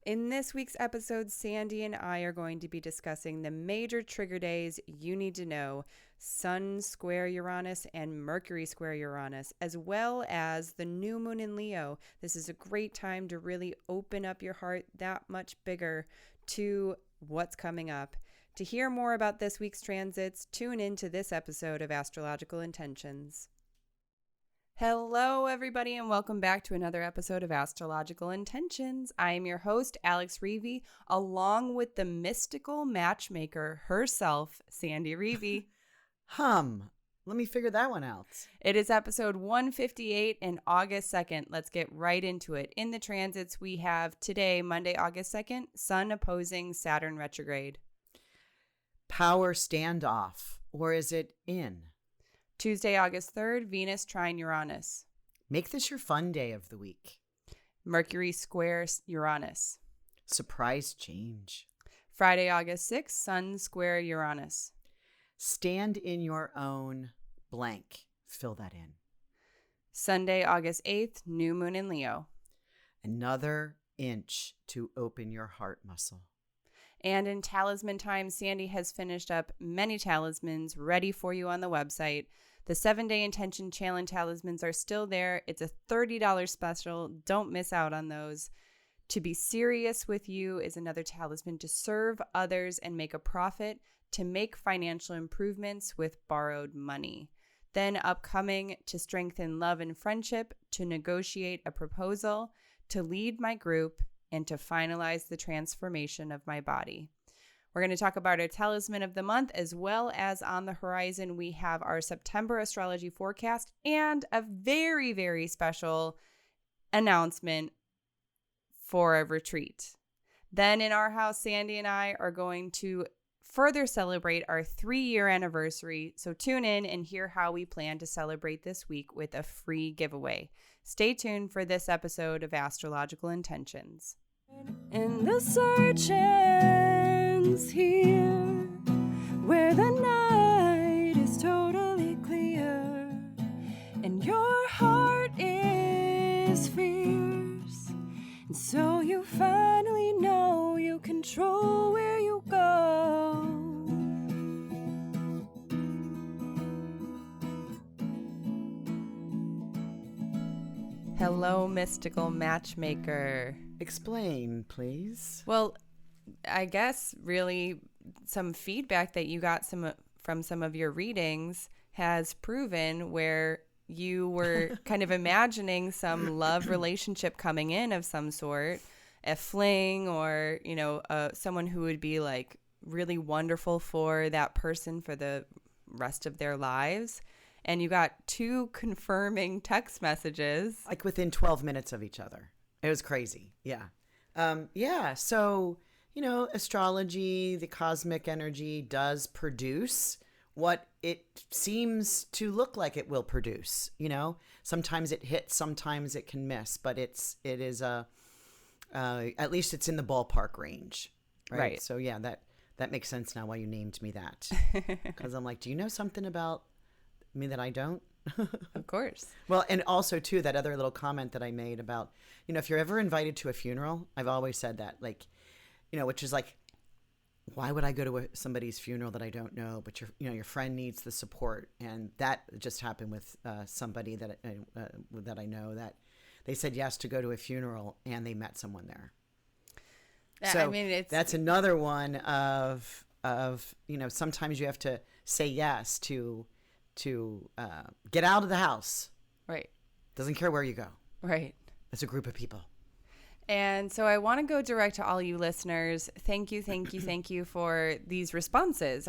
In this week's episode, Sandy and I are going to be discussing the major trigger days you need to know: Sun square Uranus and Mercury square Uranus, as well as the new moon in Leo. This is a great time to really open up your heart that much bigger to what's coming up. To hear more about this week's transits, tune in to this episode of Astrological Intentions. Hello, everybody, and welcome back to another episode of Astrological Intentions. I am your host, Alex Reevy, along with the mystical matchmaker herself, Sandy Reevy. Let me figure that one out. It is episode 158 and August 2nd. Let's get right into it. In the transits, we have today, Monday, August 2nd, Sun opposing Saturn retrograde. Power standoff, or is it in? Tuesday, August 3rd, Venus trine Uranus. Make this your fun day of the week. Mercury square Uranus. Surprise change. Friday, August 6th, Sun square Uranus. Stand in your own blank. Fill that in. Sunday, August 8th, new moon in Leo. Another inch to open your heart muscle. And in talisman time, Sandy has finished up many talismans ready for you on the website. The 7-day Intention Challenge Talismans are still there. It's a $30 special. Don't miss out on those. To be serious with you is another talisman to serve others and make a profit, to make financial improvements with borrowed money. Then upcoming, to strengthen love and friendship, to negotiate a proposal, to lead my group, and to finalize the transformation of my body. We're going to talk about our talisman of the month, as well as on the horizon, we have our September astrology forecast and a very, very special announcement for a retreat. Then in our house, Sandy and I are going to further celebrate our 3-year anniversary. So tune in and hear how we plan to celebrate this week with a free giveaway. Stay tuned for this episode of Astrological Intentions. And the search ends here, where the night is totally clear, and your heart is fierce, and so you finally know you control where you go. Hello, mystical matchmaker. Explain, please. Well, I guess really some feedback that you got from some of your readings has proven where you were kind of imagining some love relationship coming in of some sort, a fling, or, someone who would be like really wonderful for that person for the rest of their lives. And you got 2 confirming text messages. Like within 12 minutes of each other. It was crazy. Yeah. So, astrology, the cosmic energy does produce what it seems to look like it will produce. Sometimes it hits, sometimes it can miss, but it is at least it's in the ballpark range. Right. So yeah, that makes sense now why you named me that. Because I'm like, do you know something about me that I don't? Of course. Well, and also too, that other little comment that I made about, if you're ever invited to a funeral, I've always said that, like, which is like, why would I go to somebody's funeral that I don't know? But your friend needs the support, and that just happened with somebody that I know, that they said yes to go to a funeral and they met someone there. So that's another one of sometimes you have to say yes to get out of the house. Right. Doesn't care where you go. Right. It's a group of people. And so I want to go direct to all you listeners. Thank you for these responses.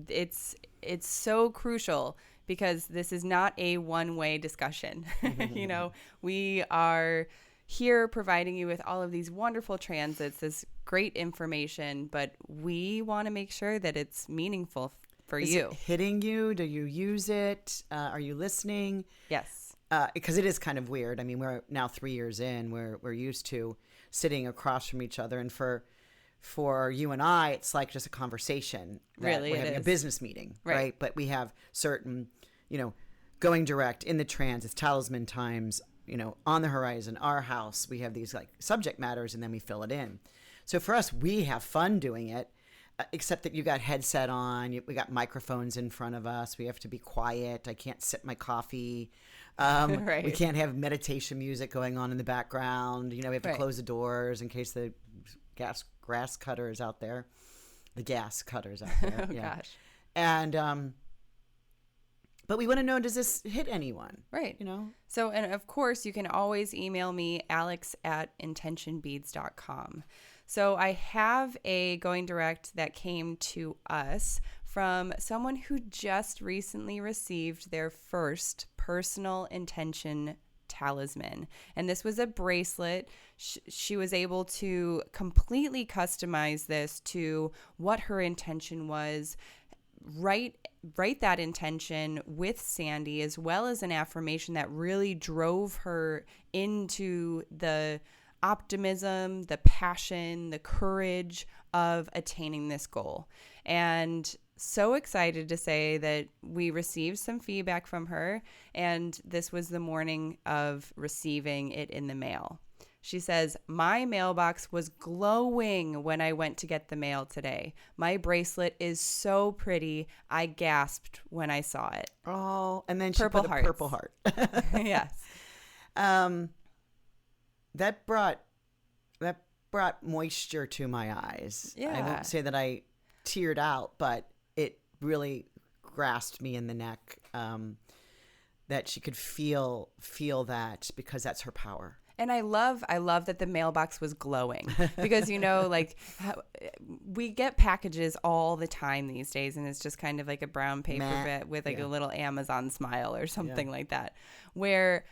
It's so crucial, because this is not a one-way discussion. We are here providing you with all of these wonderful transits, this great information, but we want to make sure that it's meaningful for Is you. It hitting you? Do you use it? Are you listening? Yes. Because it is kind of weird. I mean, we're now 3 years in. We're used to sitting across from each other, and for you and I, it's like just a conversation. Really, we're having a business meeting, right? But we have certain, going direct in the transits, talisman times. on the horizon, our house, we have these like subject matters, and then we fill it in. So for us, we have fun doing it, except that you got headset on, we got microphones in front of us. We have to be quiet. I can't sip my coffee. Right. We can't have meditation music going on in the background. We have to close the doors in case the grass cutter is out there. The gas cutters out there. Oh, yeah. gosh. And, but we want to know, does this hit anyone? Right. So, and of course, you can always email me, alex@intentionbeads.com. So I have a going direct that came to us from someone who just recently received their first personal intention talisman. And this was a bracelet. She was able to completely customize this to what her intention was. Write that intention with Sandy, as well as an affirmation that really drove her into the optimism, the passion, the courage of attaining this goal. And so excited to say that we received some feedback from her, and this was the morning of receiving it in the mail. She says, "My mailbox was glowing when I went to get the mail today. My bracelet is so pretty. I gasped when I saw it." Oh, and then she Purple put a hearts. purple heart. Yes. That brought moisture to my eyes. Yeah. I won't say that I teared out, but it really grasped me in the neck, that she could feel that, because that's her power. And I love that the mailbox was glowing, because, we get packages all the time these days, and it's just kind of like a brown paper bit with like a little Amazon smile or something like that. Where,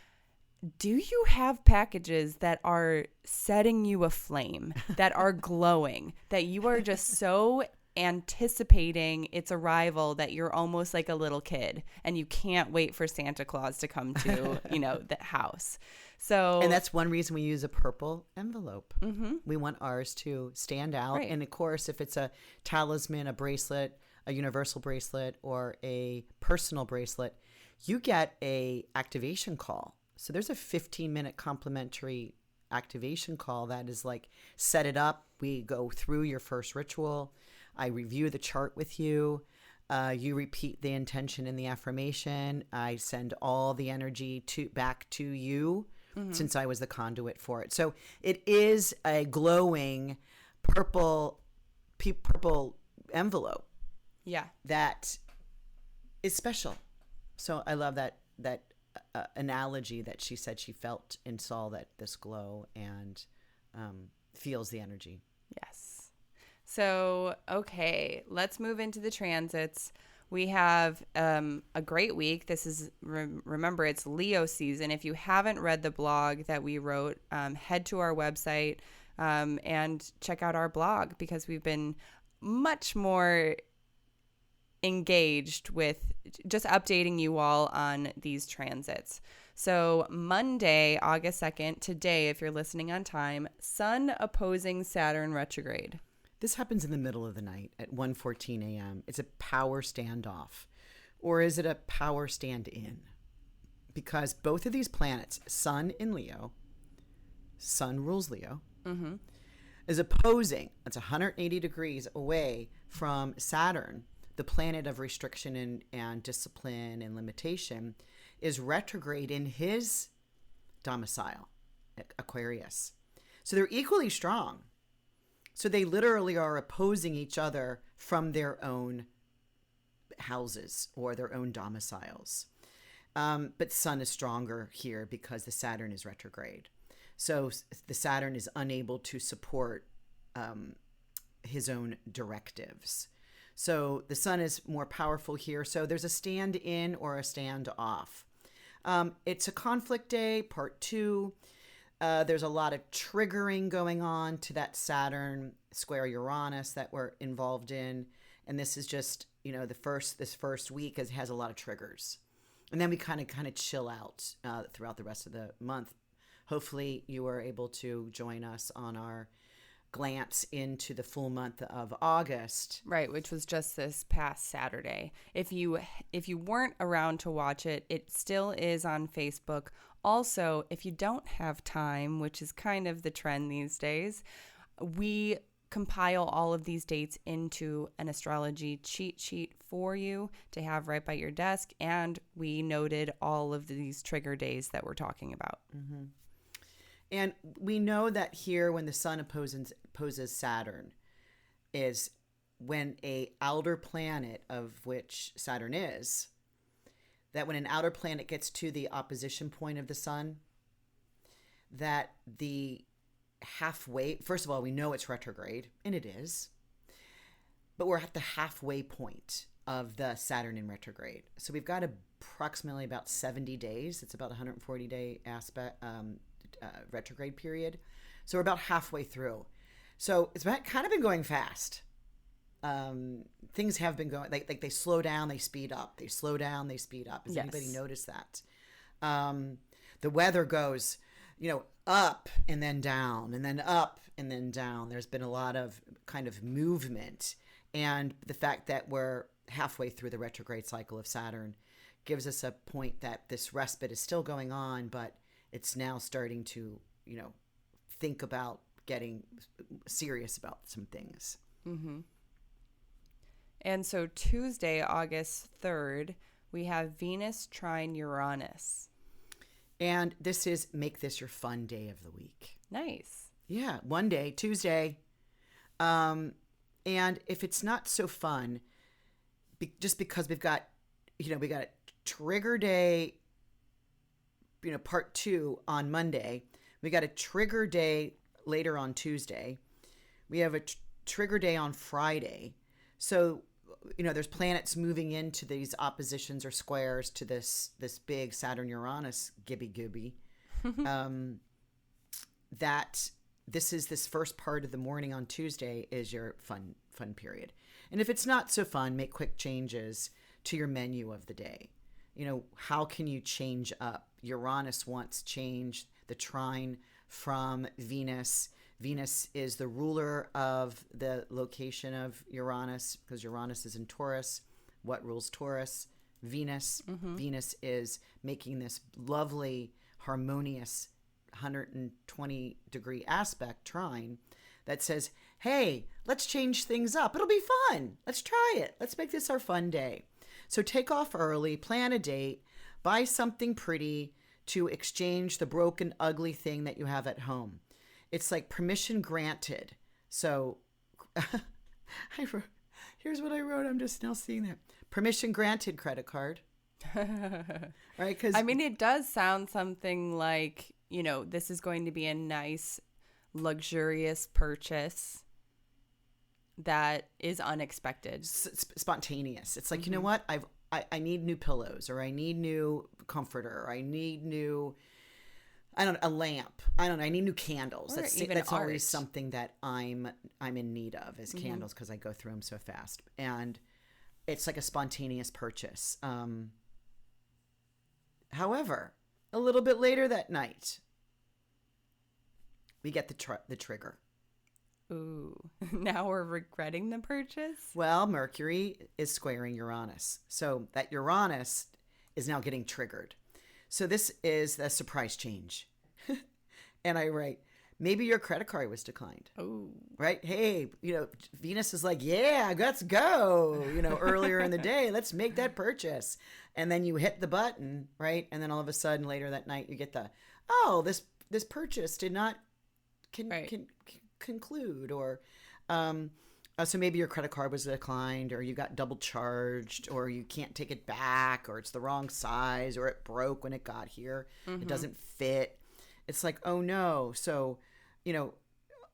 do you have packages that are setting you aflame, that are glowing, that you are just so anticipating its arrival that you're almost like a little kid and you can't wait for Santa Claus to come to, the house? So, and that's one reason we use a purple envelope. Mm-hmm. We want ours to stand out. Right. And of course, if it's a talisman, a bracelet, a universal bracelet, or a personal bracelet, you get a activation call. So there's a 15-minute complimentary activation call that is like, set it up. We go through your first ritual. I review the chart with you. You repeat the intention and the affirmation. I send all the energy back to you, since I was the conduit for it. So it is a glowing purple envelope. Yeah. That is special. So I love that analogy that she said she felt and saw that this glow, and feels the energy. Yes. So, okay, let's move into the transits. We have a great week. This is, remember, it's Leo season. If you haven't read the blog that we wrote, head to our website and check out our blog, because we've been much more engaged with just updating you all on these transits. So Monday, August 2nd, today, if you're listening on time, Sun opposing Saturn retrograde. This happens in the middle of the night at 1:14 a.m. It's a power standoff. Or is it a power stand-in? Because both of these planets, Sun in Leo, Sun rules Leo, is opposing, that's 180 degrees away from Saturn, the planet of restriction and discipline and limitation, is retrograde in his domicile, Aquarius. So they're equally strong. So they literally are opposing each other from their own houses or their own domiciles. But Sun is stronger here because the Saturn is retrograde. So the Saturn is unable to support his own directives. So the Sun is more powerful here. So there's a stand-in or a stand-off. It's a conflict day, part 2. There's a lot of triggering going on to that Saturn square Uranus that we're involved in. And this is just, this first week has a lot of triggers. And then we kind of chill out throughout the rest of the month. Hopefully you are able to join us on our glance into the full month of August. Right, which was just this past Saturday. If you weren't around to watch it, it still is on Facebook. Also, if you don't have time, which is kind of the trend these days, we compile all of these dates into an astrology cheat sheet for you to have right by your desk. And we noted all of these trigger days that we're talking about. Mm-hmm. And we know that here when the sun opposes Saturn is when a outer planet, of which Saturn is, that when an outer planet gets to the opposition point of the sun, that the halfway, first of all, we know it's retrograde, and it is, but we're at the halfway point of the Saturn in retrograde. So we've got approximately about 70 days. It's about 140-day retrograde period. So we're about halfway through. So it's kind of been going fast. Things have been going, like they slow down, they speed up. They slow down, they speed up. Has anybody noticed that? The weather goes, up and then down and then up and then down. There's been a lot of kind of movement. And the fact that we're halfway through the retrograde cycle of Saturn gives us a point that this respite is still going on, but it's now starting to, think about getting serious about some things. Mm-hmm. And so Tuesday, August 3rd, we have Venus trine Uranus. And this is make this your fun day of the week. Nice. Yeah, one day, Tuesday. And if it's not so fun, just because we've got, we got a trigger day, part 2 on Monday. We got a trigger day later on Tuesday. We have a trigger day on Friday. So, there's planets moving into these oppositions or squares to this big Saturn-Uranus gibby-gooby. That this first part of the morning on Tuesday is your fun period. And if it's not so fun, make quick changes to your menu of the day. How can you change up? Uranus wants change the trine from Venus. Venus is the ruler of the location of Uranus because Uranus is in Taurus. What rules Taurus? Venus. Mm-hmm. Venus is making this lovely, harmonious 120-degree aspect trine that says, hey, let's change things up. It'll be fun. Let's try it. Let's make this our fun day. So take off early, plan a date, buy something pretty to exchange the broken, ugly thing that you have at home. It's like permission granted. So here's what I wrote. I'm just now seeing that. Permission granted credit card. Right? Because it does sound something like, this is going to be a nice, luxurious purchase that is unexpected. Spontaneous. It's like, you know what? I need new pillows, or I need new comforter, or I need new, a lamp. I need new candles. Or That's always something that I'm in need of is candles because I go through them so fast. And it's like a spontaneous purchase. However, a little bit later that night, we get the trigger. Ooh, now we're regretting the purchase? Well, Mercury is squaring Uranus. So that Uranus is now getting triggered. So this is the surprise change. And I write, maybe your credit card was declined. Oh. Right? Hey, Venus is like, yeah, let's go. Earlier in the day, let's make that purchase. And then you hit the button, right? And then all of a sudden later that night you get this purchase did not conclude, or so maybe your credit card was declined, or you got double charged, or you can't take it back, or it's the wrong size, or it broke when it got here. Mm-hmm. It doesn't fit. It's like, oh no. So,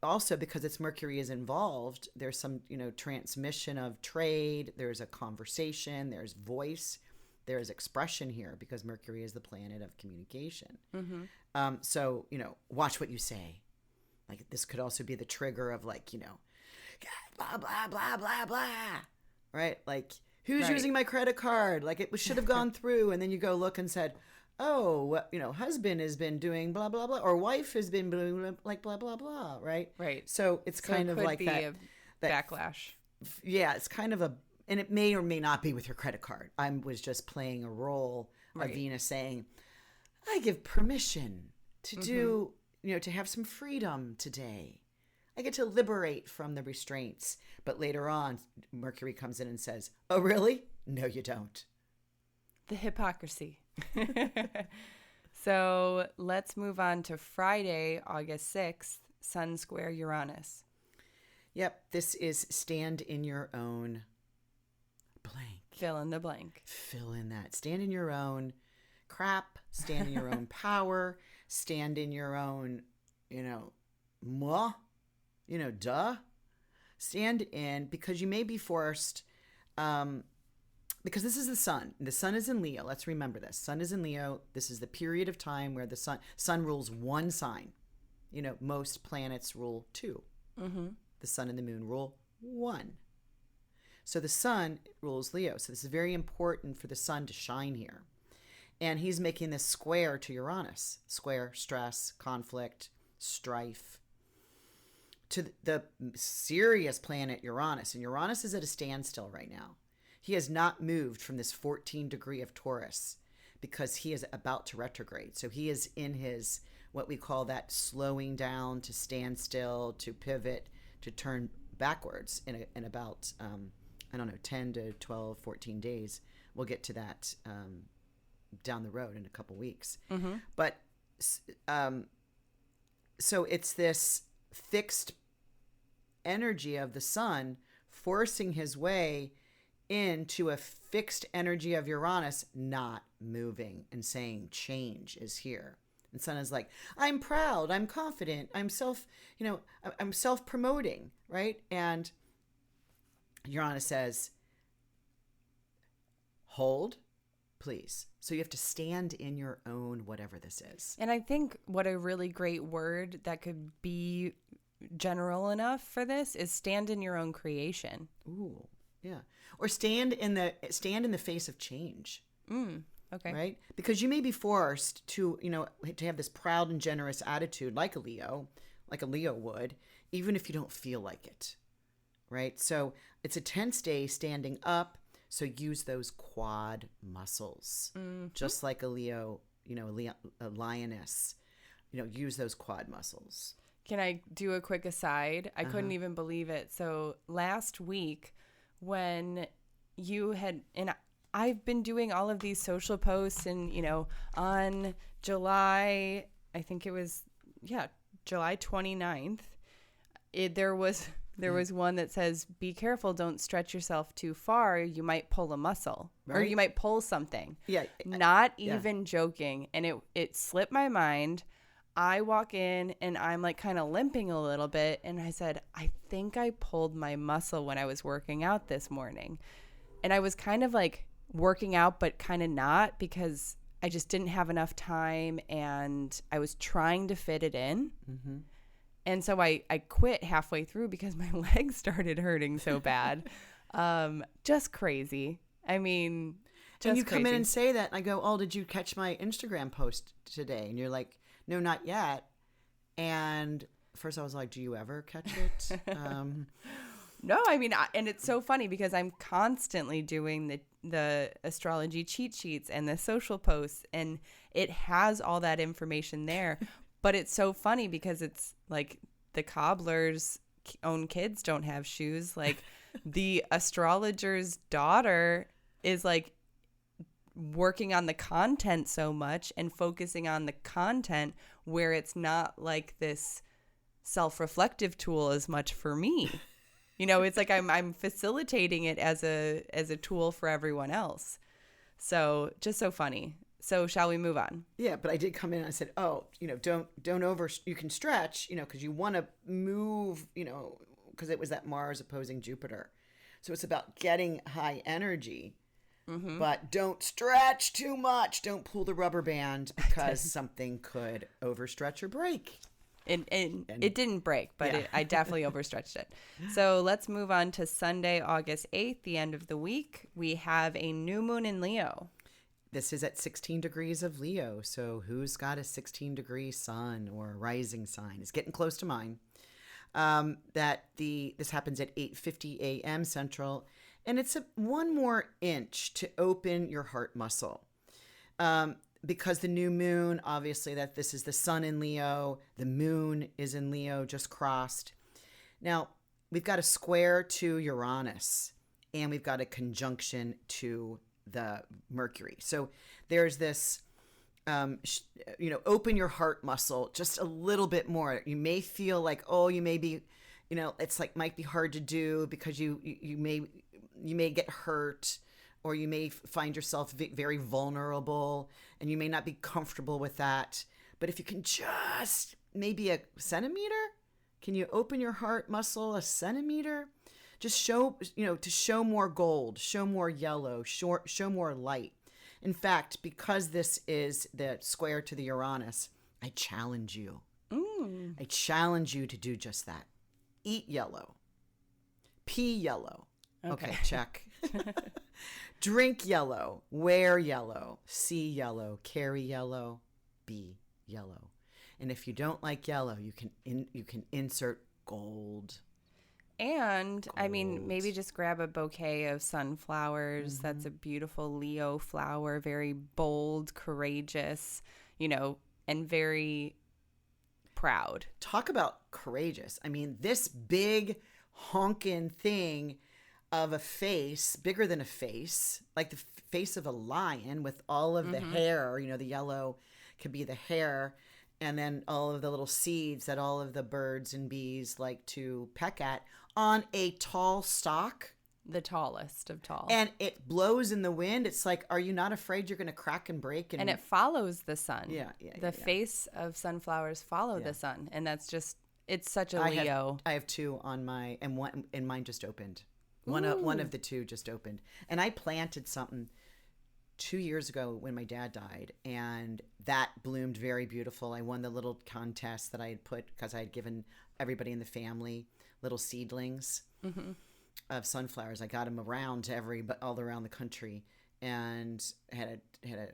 also because it's Mercury is involved, there's some, transmission of trade, there's a conversation, there's voice, there's expression here because Mercury is the planet of communication. Mm-hmm. So, watch what you say. Like this could also be the trigger of blah, blah, blah, blah, blah. Right? Like, who's using my credit card? Like it should have gone through. And then you go look and said, oh, husband has been doing blah, blah, blah. Or wife has been doing blah, blah, blah. Right? Right. So it's kind of like that backlash. Yeah. It's kind of and it may or may not be with your credit card. I was just playing a role of Venus saying, I give permission to do, to have some freedom today. I get to liberate from the restraints. But later on, Mercury comes in and says, oh, really? No, you don't. The hypocrisy. So let's move on to Friday, August 6th, Sun square Uranus. Yep, this is stand in your own blank. Fill in the blank. Fill in that. Stand in your own crap. Stand in your own power. Stand in your own, duh. Stand in, because you may be forced, because this is the sun. The sun is in Leo. Let's remember this. Sun is in Leo. This is the period of time where the sun rules one sign. Most planets rule two. Mm-hmm. The sun and the moon rule one. So the sun rules Leo. So this is very important for the sun to shine here. And he's making this square to Uranus. Square, stress, conflict, strife. To the serious planet Uranus. And Uranus is at a standstill right now. He has not moved from this 14 degree of Taurus because he is about to retrograde. So he is in his, what we call that slowing down, to stand still, to pivot, to turn backwards in about, 10 to 12, 14 days. We'll get to that down the road in a couple weeks. Mm-hmm. But so it's this fixed energy of the sun forcing his way into a fixed energy of Uranus not moving and saying change is here. And sun is like, I'm proud, I'm confident, I'm self-promoting, right? And Uranus says, hold, please. So you have to stand in your own whatever this is. And I think what a really great word that could be general enough for this is stand in your own creation. Ooh, yeah. Or stand in the face of change. Okay. Right? Because you may be forced to have this proud and generous attitude like a Leo would, even if you don't feel like it. Right? So it's a tense day standing up. So use those quad muscles, just like a Leo, a lioness, use those quad muscles. Can I do a quick aside? I couldn't even believe it. So last week when you had, and I've been doing all of these social posts and, on July, I think it was, July 29th, there was one that says, be careful, don't stretch yourself too far. You might pull a muscle, right? Or you might pull something. Yeah. Not even joking. And it slipped my mind. I walk in and I'm like kind of limping a little bit. And I said, I think I pulled my muscle when I was working out this morning. And I was kind of like working out, but kind of not, because I just didn't have enough time and I was trying to fit it in. Mm-hmm. And so I quit halfway through because my legs started hurting so bad. Just crazy. I mean, just and you crazy. Come in and say that, and I go, oh, did you catch my Instagram post today? And you're like, no, not yet. And first I was like, do you ever catch it? No, I mean, and it's so funny because I'm constantly doing the astrology cheat sheets and the social posts, and it has all that information there. But it's so funny because it's like the cobbler's own kids don't have shoes. Like the astrologer's daughter is like working on the content so much and focusing on the content where it's not like this self-reflective tool as much for me. It's like I'm facilitating it as a tool for everyone else. So just so funny. So shall we move on? Yeah, but I did come in and I said, oh, don't you can stretch, because you want to move, because it was that Mars opposing Jupiter. So it's about getting high energy, but don't stretch too much. Don't pull the rubber band because something could overstretch or break. And it didn't break, but I definitely overstretched it. So let's move on to Sunday, August 8th, the end of the week. We have a new moon in Leo. This is at 16 degrees of Leo. So who's got a 16 degree sun or rising sign? It's getting close to mine. This happens at 8:50 a.m. Central, and it's one more inch to open your heart muscle. because the new moon, obviously, that this is the sun in Leo, the moon is in Leo, just crossed. Now, we've got a square to Uranus, and we've got a conjunction to the Mercury. So there's this, open your heart muscle just a little bit more. You may feel like, you may be, it's like might be hard to do because you may get hurt, or you may find yourself very vulnerable, and you may not be comfortable with that. But if you can just maybe a centimeter, can you open your heart muscle a centimeter? Just show more gold, show more yellow, show more light. In fact, because this is the square to the Uranus, I challenge you. I challenge you to do just that. Eat yellow. Pee yellow. Okay, check. Drink yellow. Wear yellow. See yellow. Carry yellow. Be yellow. And if you don't like yellow, you can insert gold. And I mean, maybe just grab a bouquet of sunflowers. That's a beautiful Leo flower, very bold, courageous, and very proud. Talk about courageous. I mean, this big honking thing of a face, bigger than a face, like the face of a lion with all of the hair, the yellow could be the hair, and then all of the little seeds that all of the birds and bees like to peck at on a tall stalk. The tallest of tall. And it blows in the wind. It's like, are you not afraid you're going to crack and break? And it follows the sun. Yeah. The face of sunflowers follow the sun. And that's just, it's such a Leo. I have two on my, and mine just opened. One of the two just opened. And I planted something 2 years ago when my dad died, and that bloomed very beautiful. I won the little contest that I had put, because I had given everybody in the family little seedlings of sunflowers. I got them around to all around the country, and had a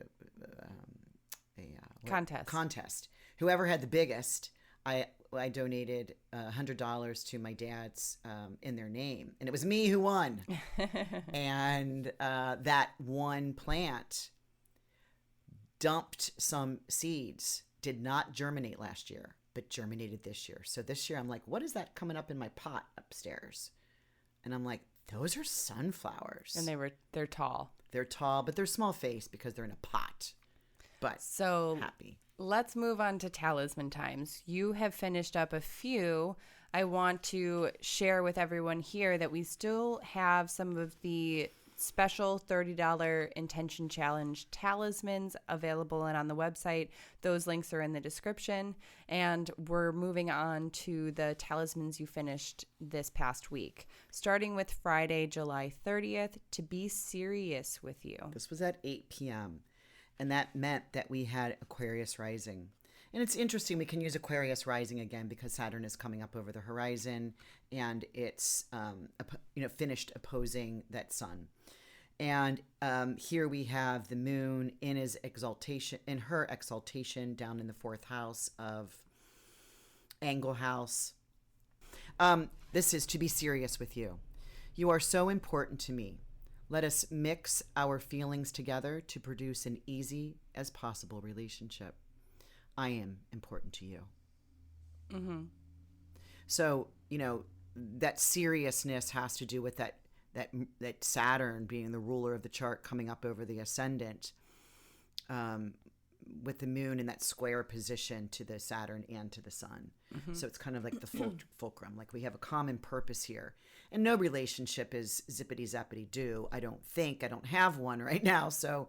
contest. Whoever had the biggest, I donated $100 to my dad's in their name, and it was me who won. And that one plant dumped some seeds, did not germinate last year, but germinated this year. So this year I'm like, what is that coming up in my pot upstairs? And I'm like, those are sunflowers. And they're tall. They're tall, but they're small face because they're in a pot. But so happy. Let's move on to talisman times. You have finished up a few. I want to share with everyone here that we still have some of the special $30 Intention Challenge Talismans available and on the website. Those links are in the description. And we're moving on to the talismans you finished this past week, starting with Friday, July 30th, to be serious with you. This was at 8 p.m. And that meant that we had Aquarius rising. And it's interesting, we can use Aquarius rising again because Saturn is coming up over the horizon, and it's finished opposing that sun. And here we have the moon in her exaltation down in the 4th house of Angle House. This is to be serious with you. You are so important to me. Let us mix our feelings together to produce an easy as possible relationship. I am important to you. Mm-hmm. So, that seriousness has to do with that Saturn being the ruler of the chart coming up over the ascendant, with the moon in that square position to the Saturn and to the sun. Mm-hmm. So it's kind of like the fulcrum. Like we have a common purpose here. And no relationship is zippity-zappity do. I don't have one right now. So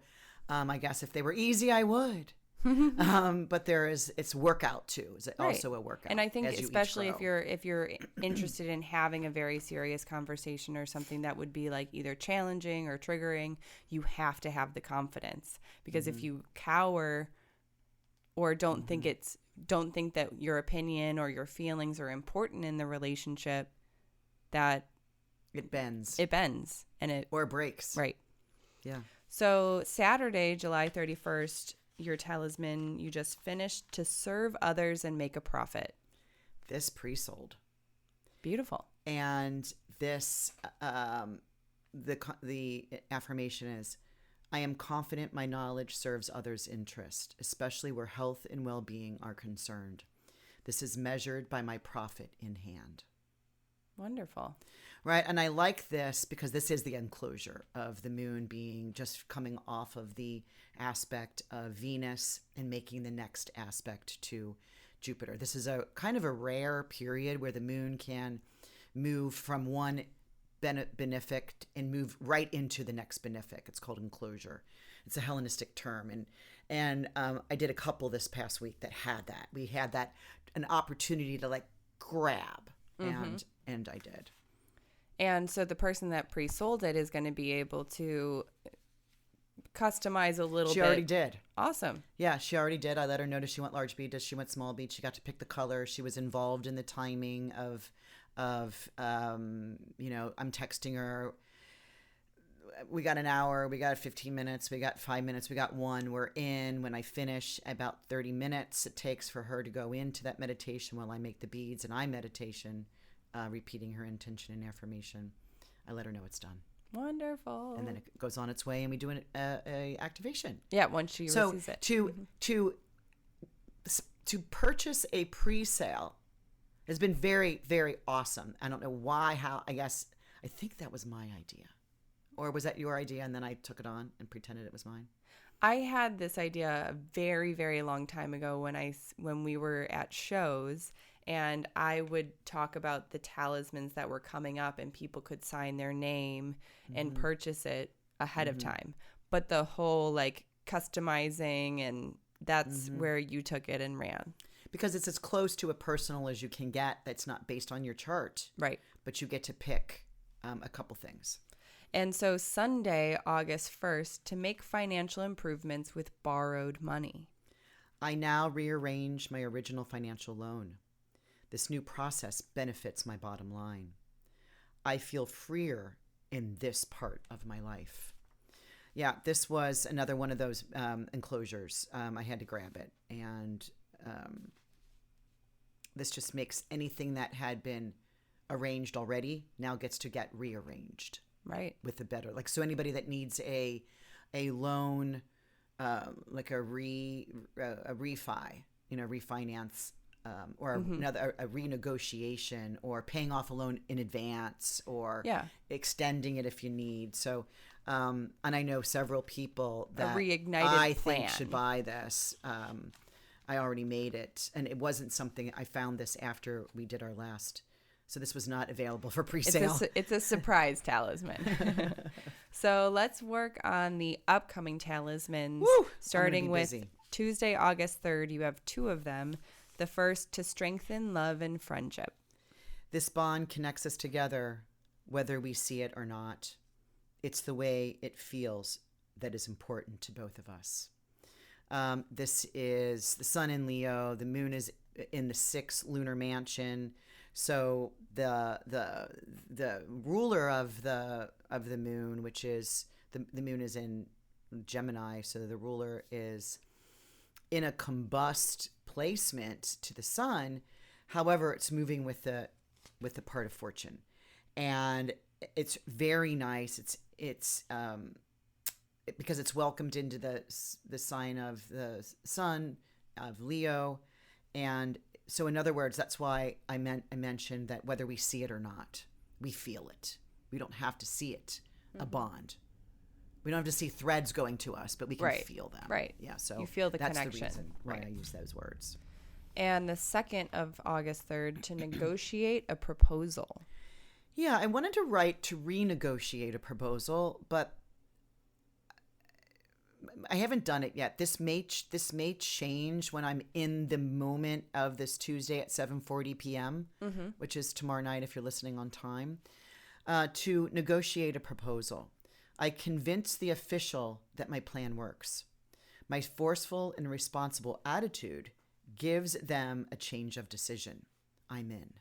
I guess if they were easy, I would. But it's workout too. Is also a workout. And I think especially if you're interested in having a very serious conversation or something that would be like either challenging or triggering, you have to have the confidence, because if you cower or don't think that your opinion or your feelings are important in the relationship, that it bends and or breaks. Right. Yeah. So Saturday, July 31st, your talisman you just finished, to serve others and make a profit. This pre-sold. Beautiful. And this the affirmation is, I am confident my knowledge serves others' interest, especially where health and well-being are concerned. This is measured by my profit in hand. Wonderful. Right. And I like this because this is the enclosure of the moon being just coming off of the aspect of Venus and making the next aspect to Jupiter. This is a kind of a rare period where the moon can move from one benefic and move right into the next benefic. It's called enclosure. It's a Hellenistic term. And I did a couple this past week that had that. We had that, an opportunity to like grab. And I did. And so the person that pre-sold it is going to be able to customize a little bit. She already did. Awesome. Yeah, she already did. I let her know, does she want large bead? Does she want small bead? She got to pick the color. She was involved in the timing of I'm texting her. We got an hour, we got 15 minutes, we got 5 minutes, we got one. We're in. When I finish, about 30 minutes it takes for her to go into that meditation while I make the beads and I meditation, repeating her intention and affirmation. I let her know it's done. Wonderful. And then it goes on its way and we do a activation. Yeah, once she receives it. To purchase a pre-sale has been very, very awesome. I don't know why, how, I think that was my idea. Or was that your idea and then I took it on and pretended it was mine? I had this idea a very, very long time ago when we were at shows, and I would talk about the talismans that were coming up and people could sign their name and purchase it ahead of time. But the whole like customizing, and that's where you took it and ran. Because it's as close to a personal as you can get. That's not based on your chart. Right. But you get to pick a couple things. And so Sunday, August 1st, to make financial improvements with borrowed money. I now rearrange my original financial loan. This new process benefits my bottom line. I feel freer in this part of my life. Yeah, this was another one of those enclosures. I had to grab it. And this just makes anything that had been arranged already now gets to get rearranged. Right. With the better. Like, so anybody that needs a loan, like a refi, refinance, or a renegotiation, or paying off a loan in advance, or extending it if you need. So, and I know several people that I think should buy this. I already made it, and it wasn't something, I found this after we did our last. So this was not available for pre-sale. It's a surprise talisman. So let's work on the upcoming talismans. Woo! Starting with Tuesday, August 3rd. You have two of them. The first, to strengthen love and friendship. This bond connects us together, whether we see it or not. It's the way it feels that is important to both of us. This is the sun in Leo. The moon is in the 6th lunar mansion. So the ruler of the moon, which is the moon is in Gemini, so the ruler is in a combust placement to the sun. However, it's moving with the part of fortune, and it's very nice. It's because it's welcomed into the sign of the sun of Leo, and so in other words, that's why I mentioned that whether we see it or not, we feel it. We don't have to see it, a bond. We don't have to see threads going to us, but we can feel them. Right. Yeah. So you feel the that's connection. the reason why I use those words. And the 2nd of August 3rd, to negotiate a proposal. Yeah, I wanted to write to renegotiate a proposal, but I haven't done it yet. This may change when I'm in the moment of this Tuesday at 7:40 p.m., which is tomorrow night if you're listening on time, to negotiate a proposal. I convince the official that my plan works. My forceful and responsible attitude gives them a change of decision. I'm in.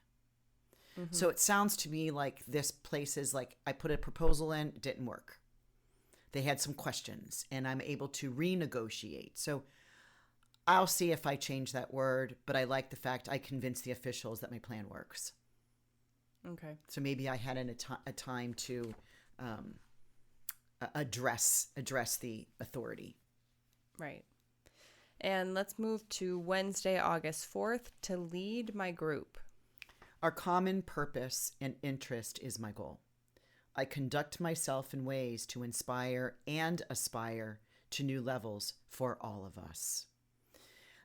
So it sounds to me like this place is like I put a proposal in, it didn't work. They had some questions, and I'm able to renegotiate. So I'll see if I change that word, but I like the fact I convinced the officials that my plan works. Okay. So maybe I had a time to address the authority. Right. And let's move to Wednesday, August 4th, to lead my group. Our common purpose and interest is my goal. I conduct myself in ways to inspire and aspire to new levels for all of us.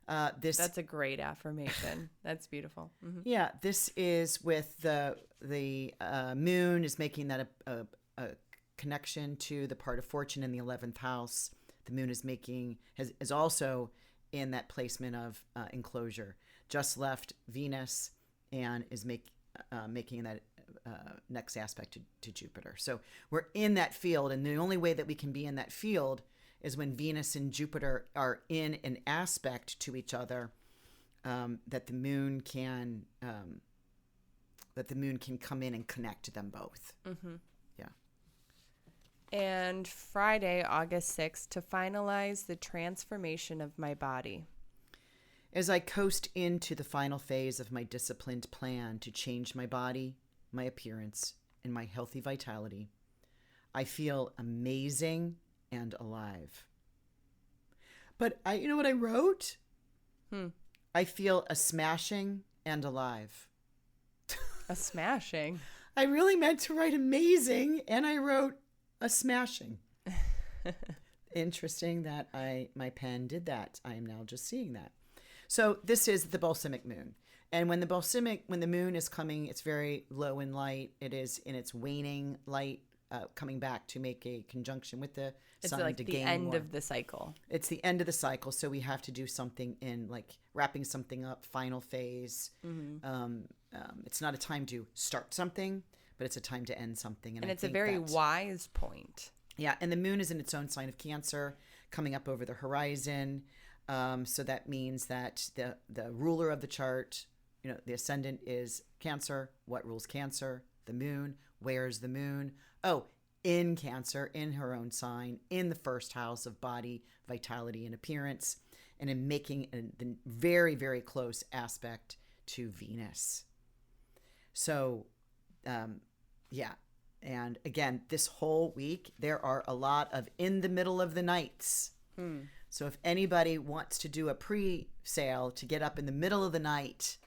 That's a great affirmation. That's beautiful. Mm-hmm. Yeah, this is with the moon is making that a connection to the part of fortune in the 11th house. The moon is also in that placement of enclosure. Just left Venus and is making that next aspect to Jupiter. So we're in that field, and the only way that we can be in that field is when Venus and Jupiter are in an aspect to each other, that the moon can come in and connect to them both. Mm-hmm. Yeah. And Friday, August 6th, to finalize the transformation of my body. As I coast into the final phase of my disciplined plan to change my body, my appearance, and my healthy vitality, I feel amazing and alive. But you know what I wrote? I feel a smashing and alive. A smashing? I really meant to write amazing, and I wrote a smashing. Interesting that my pen did that. I am now just seeing that. So this is the balsamic moon. And when the moon is coming, it's very low in light. It is in its waning light, coming back to make a conjunction with the sun like to the gain end more. of the cycle. It's the end of the cycle, so we have to do something in like wrapping something up, final phase. Mm-hmm. It's not a time to start something, but it's a time to end something. And it's a very wise point. Yeah, and the moon is in its own sign of Cancer, coming up over the horizon. So that means that the ruler of the chart, the ascendant is Cancer. What rules Cancer? The moon. Where's the moon? Oh, in Cancer, in her own sign, in the first house of body, vitality, and appearance, and in making the very, very close aspect to Venus. So, yeah. And again, this whole week, there are a lot of in the middle of the nights. So if anybody wants to do a pre-sale to get up in the middle of the night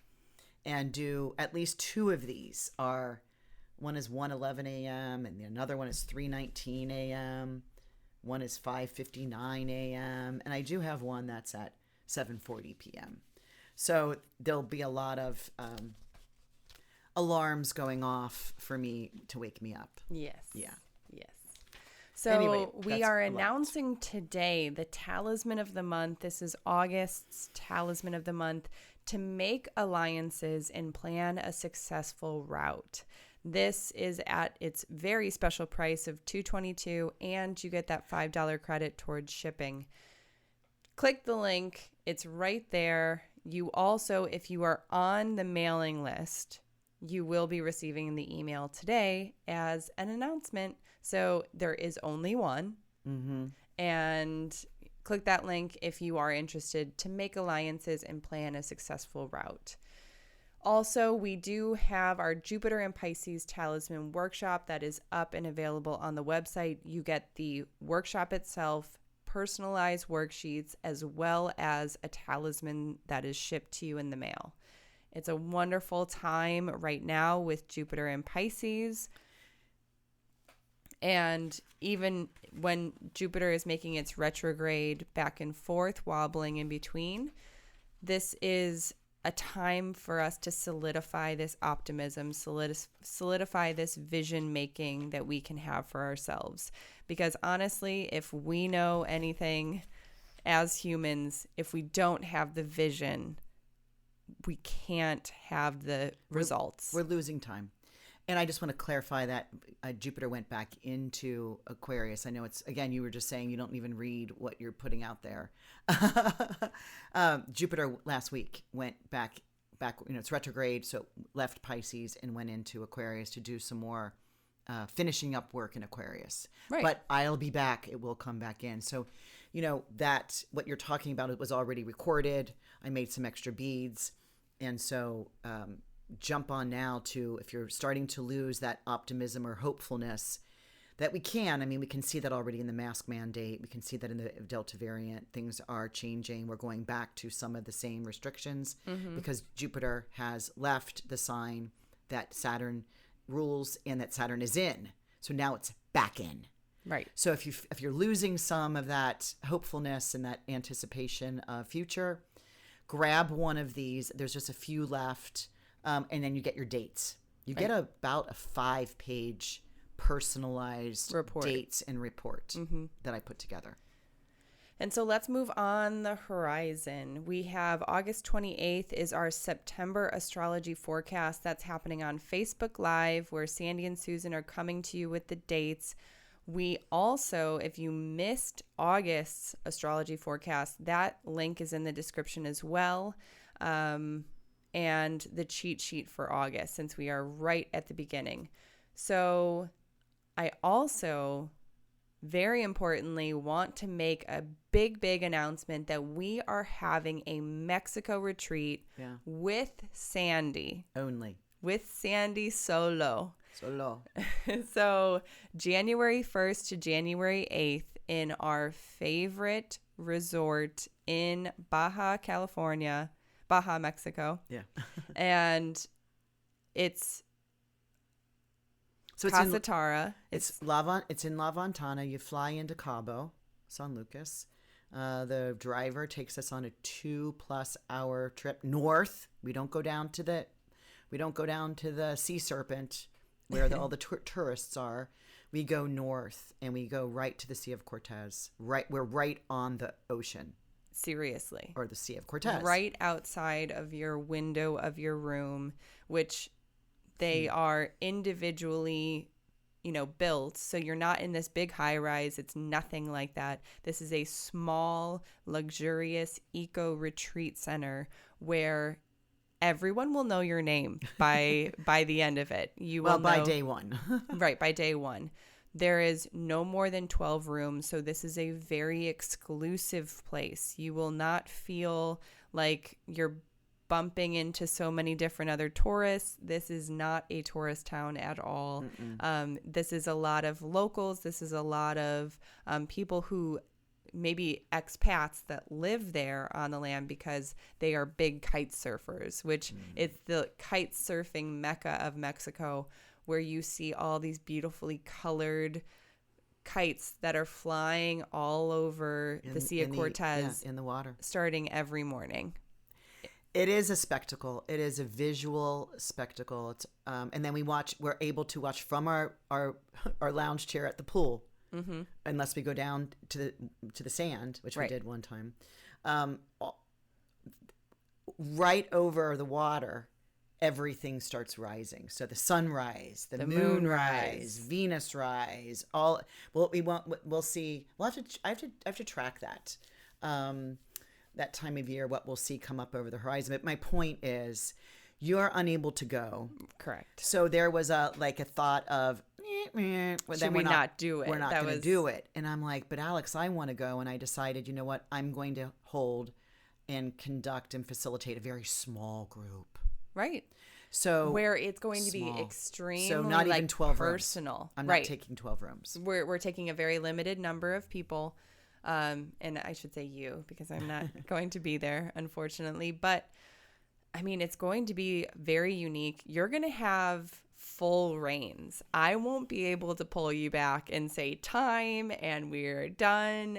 and do at least two of these, one is 1:11 a.m. and another one is 3:19 a.m. One is 5:59 a.m. And I do have one that's at 7:40 p.m. So there'll be a lot of alarms going off for me to wake me up. Yes. Yeah. Yes. So anyway, we are announcing today the Talisman of the Month. This is August's Talisman of the Month, to make alliances and plan a successful route. This is at its very special price of $222, and you get that $5 credit towards shipping. Click the link. It's right there. You also, if you are on the mailing list, you will be receiving the email today as an announcement. So there is only one. Mm-hmm. And click that link if you are interested to make alliances and plan a successful route. Also, we do have our Jupiter and Pisces Talisman workshop that is up and available on the website. You get the workshop itself, personalized worksheets, as well as a talisman that is shipped to you in the mail. It's a wonderful time right now with Jupiter and Pisces. And even when Jupiter is making its retrograde back and forth, wobbling in between, this is a time for us to solidify this optimism, solidify this vision making that we can have for ourselves. Because honestly, if we know anything as humans, if we don't have the vision, we can't have the results. We're losing time. And I just want to clarify that Jupiter went back into Aquarius. I know it's, again, you were just saying you don't even read what you're putting out there. Jupiter last week went back, it's retrograde, so left Pisces and went into Aquarius to do some more finishing up work in Aquarius. Right. But I'll be back. It will come back in. So, that what you're talking about, it was already recorded. I made some extra beads. And so jump on now to, if you're starting to lose that optimism or hopefulness, that we can. I mean, we can see that already in the mask mandate. We can see that in the Delta variant. Things are changing. We're going back to some of the same restrictions because Jupiter has left the sign that Saturn rules and that Saturn is in. So now it's back in. Right. So if you're losing some of that hopefulness and that anticipation of future, grab one of these. There's just a few left, and then you get your dates. You get about a 5-page personalized dates and report that I put together. And so let's move on the horizon. We have August 28th is our September astrology forecast. That's happening on Facebook Live, where Sandy and Susan are coming to you with the dates. We also, if you missed August's astrology forecast, that link is in the description as well. And the cheat sheet for August, since we are right at the beginning. So I also, very importantly, want to make a big announcement that we are having a Mexico retreat with Sandy. Only. With Sandy solo. Solo. So January 1st to January 8th in our favorite resort in Baja, Mexico. Yeah. And it's Casa Tara. It's in La Ventana. You fly into Cabo San Lucas. The driver takes us on a 2+ hour trip north. We don't go down to the Sea Serpent where all the tourists are. We go north and we go right to the Sea of Cortez. We're right on the ocean. Seriously. Or the Sea of Cortez. Right outside of your window of your room, which they are individually, built. So you're not in this big high rise. It's nothing like that. This is a small, luxurious eco retreat center where everyone will know your name by the end of it. By day one. Right, by day one. There is no more than 12 rooms, so this is a very exclusive place. You will not feel like you're bumping into so many different other tourists. This is not a tourist town at all. This is a lot of locals. This is a lot of people who maybe expats that live there on the land because they are big kite surfers, which is the kite surfing mecca of Mexico, where you see all these beautifully colored kites that are flying all over the Sea of Cortez in the water, starting every morning. It is a spectacle. It is a visual spectacle. It's and then we're able to watch from our lounge chair at the pool. Unless we go down to the sand, which we did one time, right over the water, everything starts rising. So the sunrise, the moon rise, Venus rise, all. Well, we'll see. I have to track that. That time of year, what we'll see come up over the horizon. But my point is, you're unable to go. Correct. So there was a thought of, should we not do it? We're not going to do it. And I'm like, but Alex, I want to go. And I decided, you know what? I'm going to hold and conduct and facilitate a very small group. Right. So where it's going to be extremely, so not even 12 personal. Rooms. I'm not taking 12 rooms. We're taking a very limited number of people. And I should say you, because I'm not going to be there, unfortunately. But I mean, it's going to be very unique. You're going to have full reins. I won't be able to pull you back and say time and we're done.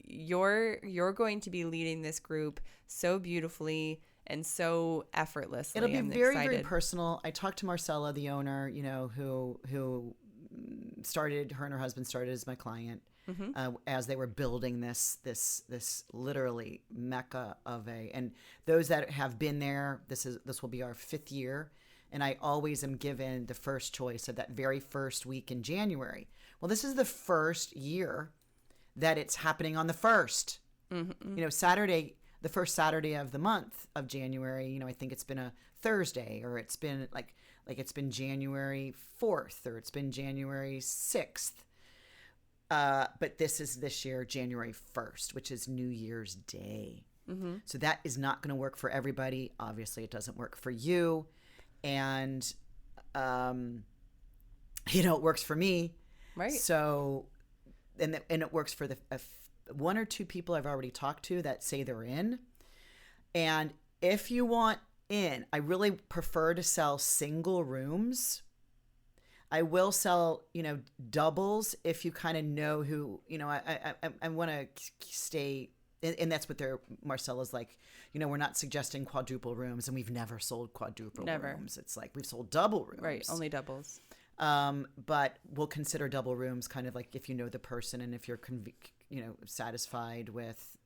You're going to be leading this group so beautifully and so effortlessly. It'll be I'm very, excited. very personal. I talked to Marcella, the owner, who started, her and her husband started as my client. As they were building this literally mecca of and those that have been there, this will be our 5th year, and I always am given the first choice of that very first week in January. Well, this is the first year that it's happening on the 1st. Saturday, the first Saturday of the month of January. I think it's been a Thursday, or it's been like it's been January 4th, or it's been January 6th. But this year, January 1st, which is New Year's Day. So that is not going to work for everybody. Obviously, it doesn't work for you. And, it works for me. Right. So, and it works for the one or two people I've already talked to that say they're in. And if you want in, I really prefer to sell single rooms. I will sell, doubles if you kind of know who, I want to stay, and that's what Marcella's like, we're not suggesting quadruple rooms, and we've never sold quadruple rooms. It's like we've sold double rooms. Right, only doubles. But we'll consider double rooms kind of like if you know the person and if you're, satisfied with,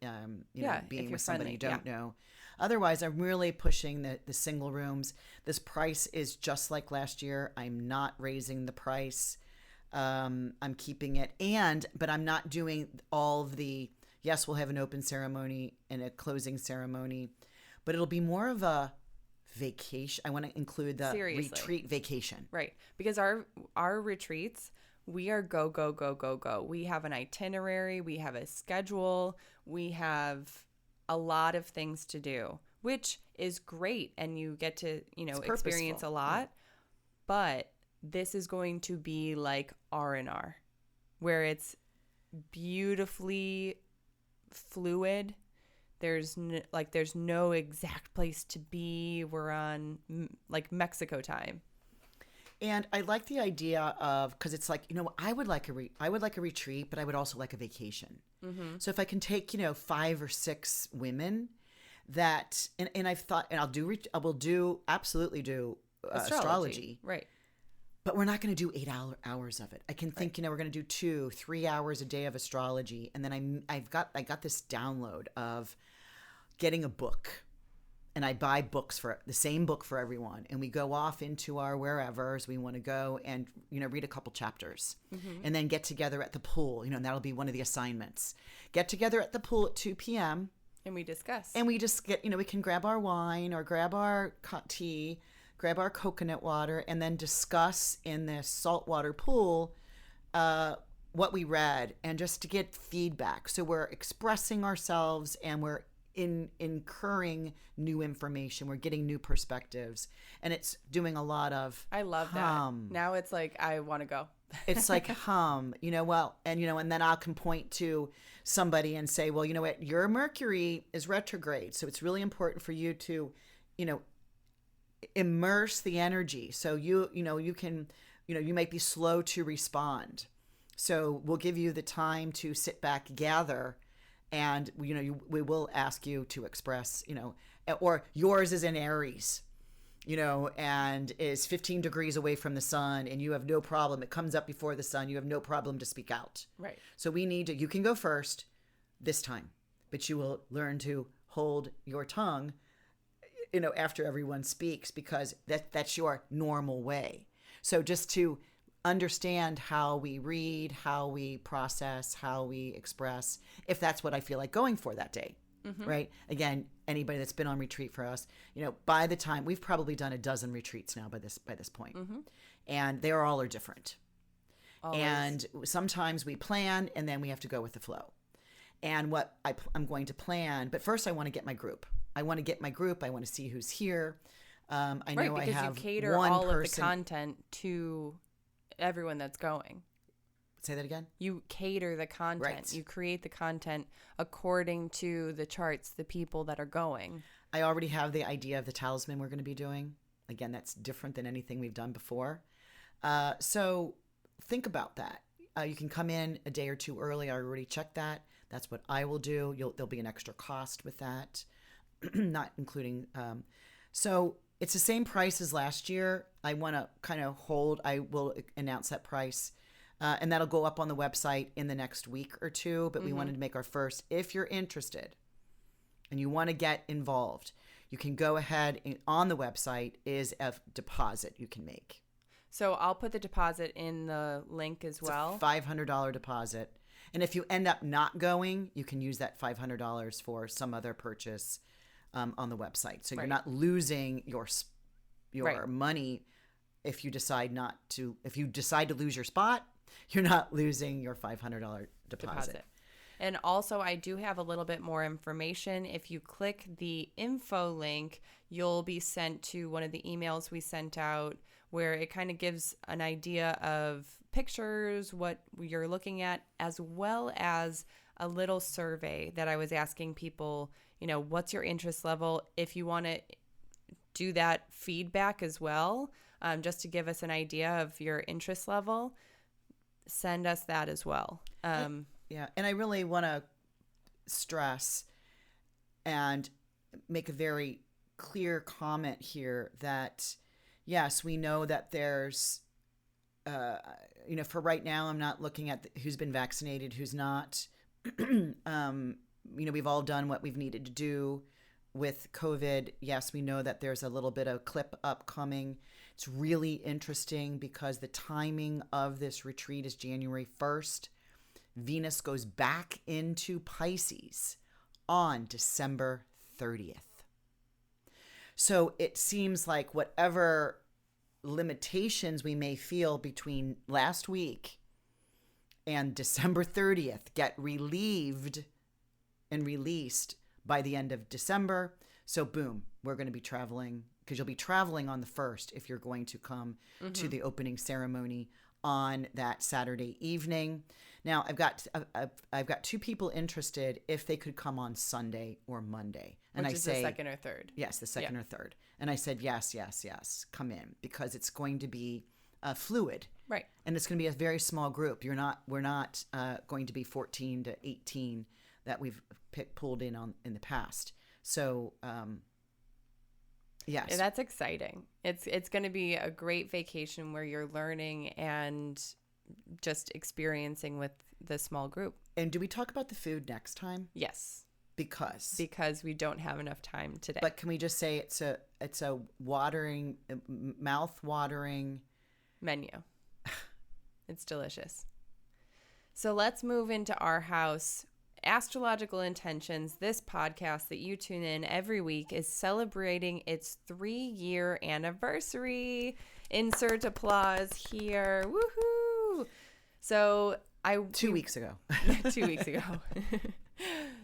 being with somebody you don't know. Otherwise, I'm really pushing the single rooms. This price is just like last year. I'm not raising the price. I'm keeping it. But I'm not doing all of the, yes, we'll have an open ceremony and a closing ceremony, but it'll be more of a vacation. I want to include the retreat vacation. Right. Because our retreats, we are go, go, go, go, go. We have an itinerary. We have a schedule. We have a lot of things to do, which is great. And you get to, experience a lot. Yeah. But this is going to be like R&R, where it's beautifully fluid. There's no exact place to be. We're on like Mexico time. And I like the idea of, because it's like, I would like a retreat, but I would also like a vacation. Mm-hmm. So if I can take, 5 or 6 women that, and I've thought, and I will absolutely do astrology. Right. But we're not going to do 8 hours of it. I can think, we're going to do 2-3 hours a day of astrology. And then I got this download of getting a book. And I buy books for the same book for everyone. And we go off into our wherevers we want to go and, read a couple chapters. Mm-hmm. And then get together at the pool, and that'll be one of the assignments. Get together at the pool at 2 p.m. And we discuss. And we just get, we can grab our wine or grab our tea, grab our coconut water, and then discuss in this saltwater pool what we read and just to get feedback. So we're expressing ourselves and we're incurring new information. We're getting new perspectives, and it's doing a lot of I love that. Now it's like I want to go. It's like and then I can point to somebody and say, well, you know what, your Mercury is retrograde, so it's really important for you to, immerse the energy. So you can, you might be slow to respond. So we'll give you the time to sit back, gather. And, we will ask you to express, or yours is in Aries, and is 15 degrees away from the sun, and you have no problem. It comes up before the sun. You have no problem to speak out. Right. So you can go first this time, but you will learn to hold your tongue, after everyone speaks, because that's your normal way. So just to understand how we read, how we process, how we express, if that's what I feel like going for that day, mm-hmm. right? Again, anybody that's been on retreat for us, by the time we've probably done a dozen retreats now by this point, mm-hmm. and they all are different. Always. And sometimes we plan and then we have to go with the flow. And what I'm going to plan, but first I want to get my group. I want to see who's here. I know I have you cater one all person. Of the content to everyone that's going. Say that again? You cater the content. Right. You create the content according to the charts, the people that are going. I already have the idea of the talisman we're going to be doing. Again, that's different than anything we've done before. So think about that. You can come in a day or two early. I already checked that. That's what I will do. There'll be an extra cost with that, not including. So it's the same price as last year. I want to kind of hold. I will announce that price, and that'll go up on the website in the next week or two. But we wanted to make our first. If you're interested and you want to get involved, you can go ahead on the website is a deposit you can make. So I'll put the deposit in the link as well. It's a $500 deposit. And if you end up not going, you can use that $500 for some other purchase on the website. So you're not losing your money if you decide to lose your spot, you're not losing your $500 deposit. And also, I do have a little bit more information. If you click the info link, you'll be sent to one of the emails we sent out where it kind of gives an idea of pictures, what you're looking at, as well as a little survey that I was asking people, what's your interest level? If you want to do that feedback as well, just to give us an idea of your interest level, send us that as well. Yeah. And I really want to stress and make a very clear comment here that, yes, we know that there's, for right now, I'm not looking at who's been vaccinated, who's not. We've all done what we've needed to do with COVID. Yes, we know that there's a little bit of clip upcoming. It's really interesting because the timing of this retreat is January 1st. Venus goes back into Pisces on December 30th. So it seems like whatever limitations we may feel between last week and December 30th get relieved and released by the end of December. So boom, we're going to be traveling, because you'll be traveling on the 1st if you're going to come to the opening ceremony on that Saturday evening. Now, I've got 2 people interested if they could come on Sunday or Monday. And Which is the second or third. Yes, the second or third. And I said, yes, come in, because it's going to be fluid. Right. And it's going to be a very small group. We're not going to be 14 to 18 that we've pulled in the past. So, yes. Yeah, that's exciting. It's going to be a great vacation where you're learning and just experiencing with the small group. And do we talk about the food next time? Yes. Because we don't have enough time today. But can we just say it's a mouth-watering menu. It's delicious. So let's move into our house. Astrological Intentions, this podcast that you tune in every week, is celebrating its 3-year anniversary. Insert applause here. Woohoo! So 2 weeks ago. 2 weeks ago.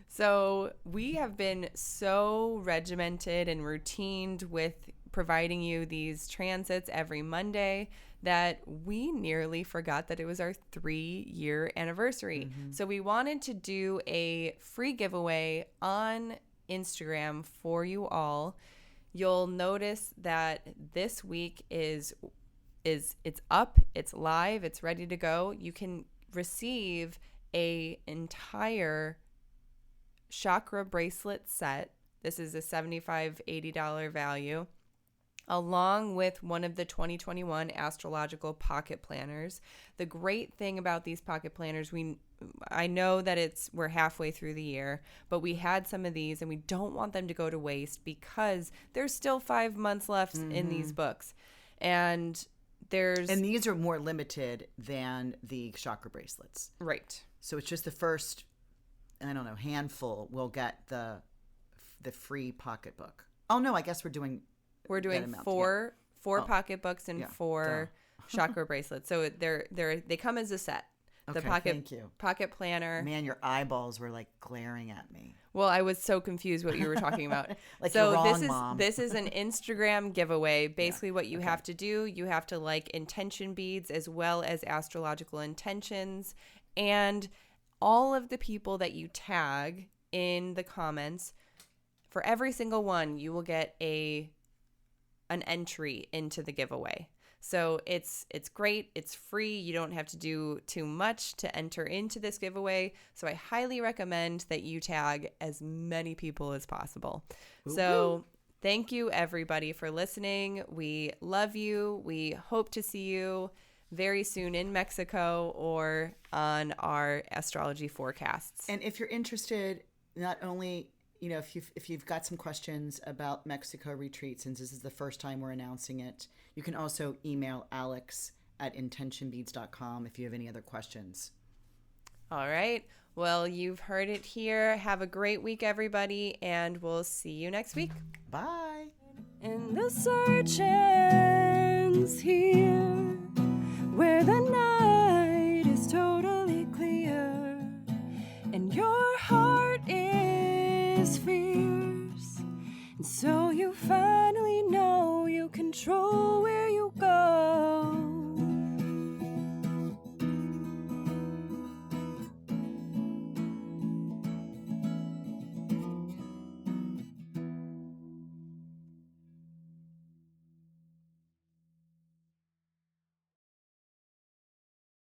So we have been so regimented and routined with providing you these transits every Monday that we nearly forgot that it was our 3-year anniversary. Mm-hmm. So we wanted to do a free giveaway on Instagram for you all. You'll notice that this week it's up, it's live, it's ready to go. You can receive a entire chakra bracelet set. This is a $75-$80 value, along with one of the 2021 astrological pocket planners. The great thing about these pocket planners, I know that we're halfway through the year, but we had some of these and we don't want them to go to waste because there's still 5 months left in these books. And these are more limited than the chakra bracelets. Right. So it's just the first, handful will get the free pocketbook. Oh no, I guess we're doing four pocketbooks and 4 chakra bracelets. So they come as a set. Okay, thank you. Pocket planner. Man, your eyeballs were like glaring at me. Well, I was so confused what you were talking about. You're wrong, Mom. This is an Instagram giveaway. Basically, what you have to do, you have to like intention beads as well as astrological intentions, and all of the people that you tag in the comments. For every single one, you will get an entry into the giveaway. So it's great. It's free. You don't have to do too much to enter into this giveaway. So I highly recommend that you tag as many people as possible. Ooh. So thank you, everybody, for listening. We love you. We hope to see you very soon in Mexico or on our astrology forecasts. And if you're interested, not only if you've got some questions about Mexico retreat, since this is the first time we're announcing it, you can also email alex@intentionbeads.com if you have any other questions. All right. Well, you've heard it here. Have a great week, everybody, and we'll see you next week. Bye. And the search ends here.